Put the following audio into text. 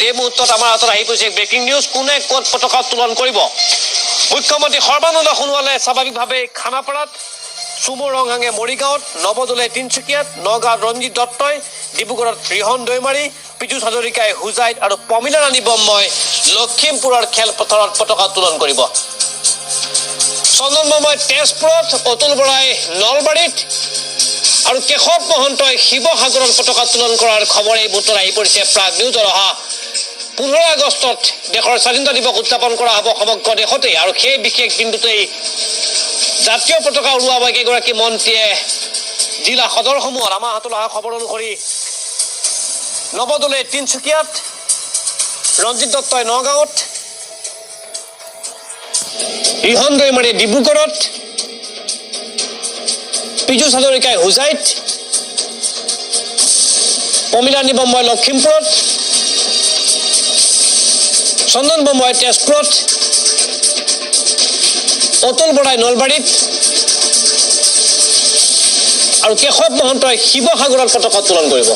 এই মুহূৰ্তত আমাৰ হাতত আহি পৰিছে ব্ৰেকিং নিউজ। কোনে ক'ত পতাকা উত্তোলন কৰিব? মুখ্যমন্ত্ৰী সৰ্বানন্দ সোণোৱালে স্বাভাৱিকভাৱে খানাপাৰাত, চুমু ৰংহাঙে মৰিগাঁৱত, নৱদলে তিনিচুকীয়াত, নগাঁৱত ৰঞ্জিত দত্তই, ডিব্ৰুগড়ত ৰিহন দৈমাৰী, পীযুষ হাজৰিকাই হোজাইত আৰু প্ৰমীলা ৰাণী ব্ৰহ্মই লখিমপুৰৰ খেলপথাৰত পতাকা উত্তোলন কৰিব। চন্দন ব্ৰহ্মই তেজপুৰত, অতুল বৰাই নলবাৰীত আৰু কেশৱ মহন্তই শিৱসাগৰত পতাকা উত্তোলন কৰাৰ খবৰ এই মুহূৰ্তত আহি পৰিছে প্ৰাগ নিউজৰ। অহা 15 আগষ্টত দেশৰ স্বাধীনতা দিৱস উদযাপন কৰা হ'ব সমগ্ৰ দেশতে আৰু সেই বিশেষ দিনটোতেই জাতীয় পতাকা উৰুৱাব কেইগৰাকী মন্ত্ৰীয়ে জিলা সদৰসমূহত। আমাৰ হাতলৈ অহা খবৰ অনুসৰি নৱদলে তিনিচুকীয়াত, ৰঞ্জিত দত্তই নগাঁৱত, ৰিহন দৈমাৰীয়ে ডিব্ৰুগড়ত, পীযুষ হাজৰিকাই হোজাইত, প্ৰমীলা ৰাণী ব্ৰহ্মই লখিমপুৰত, চন্দন ব্ৰহ্মই তেজপুৰত, অতুল বৰাই নলবাৰীত আৰু কেশৱ মহন্তই শিৱসাগৰত পতাকা উত্তোলন কৰিব।